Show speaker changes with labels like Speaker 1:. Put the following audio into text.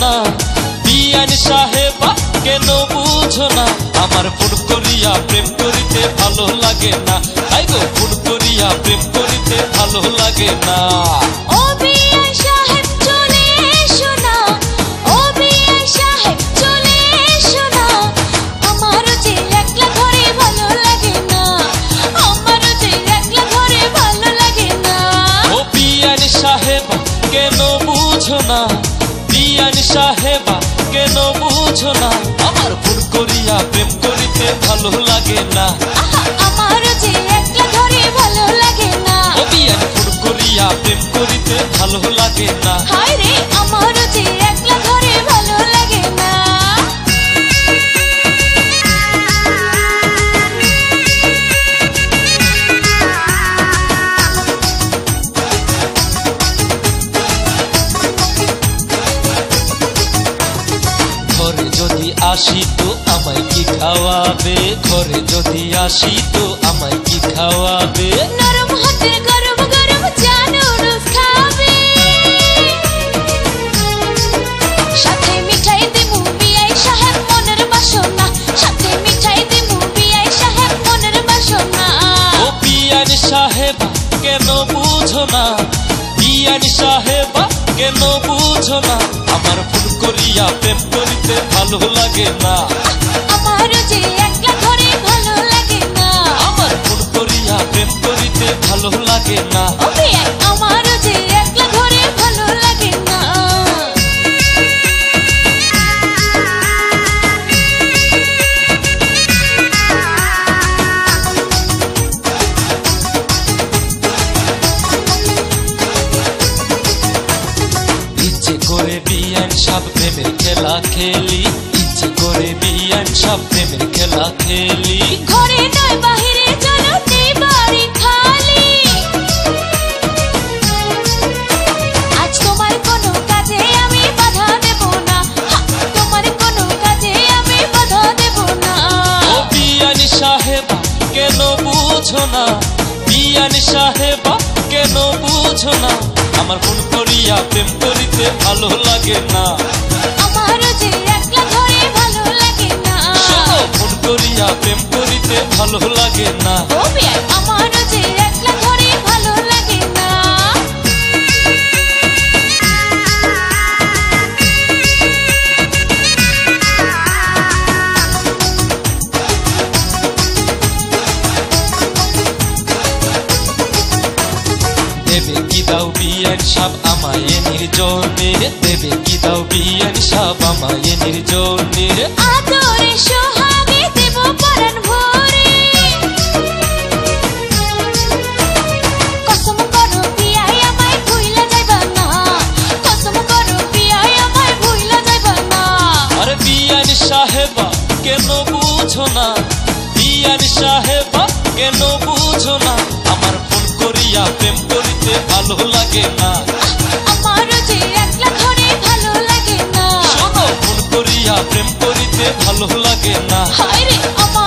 Speaker 1: না বিয়ান সাহেবা কেন বুঝো না আমার ফোন করিয়া প্রেম করিতে ভালো লাগে না তাই গো ফোন করিয়া প্রেম করিতে ভালো লাগে না
Speaker 2: ও বিয়ান সাহেব চলে এসো না ও বিয়ান সাহেব চলে এসো না আমার যে একলা ঘরে ভালো লাগে না আমার যে একলা ঘরে ভালো লাগে না
Speaker 1: ও বিয়ান সাহেবা কেন বুঝো না বিয়ান সাহেবা কেন বুঝো না আমার ফোন করিয়া প্রেম করিতে ভালো লাগে না
Speaker 2: আমার যে একলা ঘরে ভালো লাগে না
Speaker 1: ও বিয়ান ফোন করিয়া প্রেম করিতে ভালো লাগে না
Speaker 2: হায় রে আমার যে একলা ঘরে ভালো লাগে না
Speaker 1: ঘরে যদি আসি তো আমায় কি খাওয়াবে ঘরে যদি আসি তো আমায় কি খাওয়াবে
Speaker 2: নরম হাতে গরম গরম চা নুডলস খাবে সাথে মিঠাই দিমু বিয়াই সাহেব মনের বাসনা সাথে মিঠাই দিমু বিয়াই সাহেব মনের বাসনা
Speaker 1: ও বিয়ান সাহেবা কেন বুঝো না বিয়ান সাহেবা কেন বুঝো না আমার ফোন করিয়া প্রেম করিতে ভালো লাগে না
Speaker 2: আমার যে একলা ঘরে ভালো লাগে না
Speaker 1: আমার ফোন করিয়া প্রেম করিতে ভালো লাগে না
Speaker 2: ও বিয়াই আমার যে একলা ঘরে ভালো লাগে না
Speaker 1: ইচ্ছে করে বিয়ান সব প্রেমের খেলা খেলি ইচ্ছে করে বিয়ান সব প্রেমের খেলা খেলি
Speaker 2: ঘরে নয় বাহিরে চলো নেই বাড়ি খালি আজ তোমার কোনো কাজে আমি বাধা দেব না তোমার কোনো কাজে আমি বাধা দেব না
Speaker 1: ও বিয়ান সাহেবা কেন বুঝো না বিয়ান সাহেবা কেন বুঝো না আমার ফোন করিয়া প্রেম করিতে ভালো লাগে না
Speaker 2: আমার যে একলা ঘরে ভালো লাগে না
Speaker 1: শোনো ফোন করিয়া প্রেম করিতে ভালো লাগে না
Speaker 2: ও বিয়াই আমার যে একলা ঘরে ভালো লাগে না
Speaker 1: দেবে কি দাও বিয়ান সব আমায় নির্জনে দেবে কি দাও বিয়ান সব আমায় নির্জনে
Speaker 2: আদরে সোহাগে দেব পরাণ ভরে কসম করো বিয়াই আমায় ভুইলা যাইবা না কসম করো বিয়াই আমায় ভুইলা যাইবা না
Speaker 1: আরে বিয়ান সাহেবা কেন বুঝো না বিয়ান সাহেবা কেন বুঝো না আমার ফোন করিয়া প্রেম করিতে ভালো লাগে না
Speaker 2: আমার যে একলা ঘরে ভালো লাগে না
Speaker 1: শোনো ফোন করিয়া প্রেম করিতে ভালো লাগে না
Speaker 2: হায় রে আমার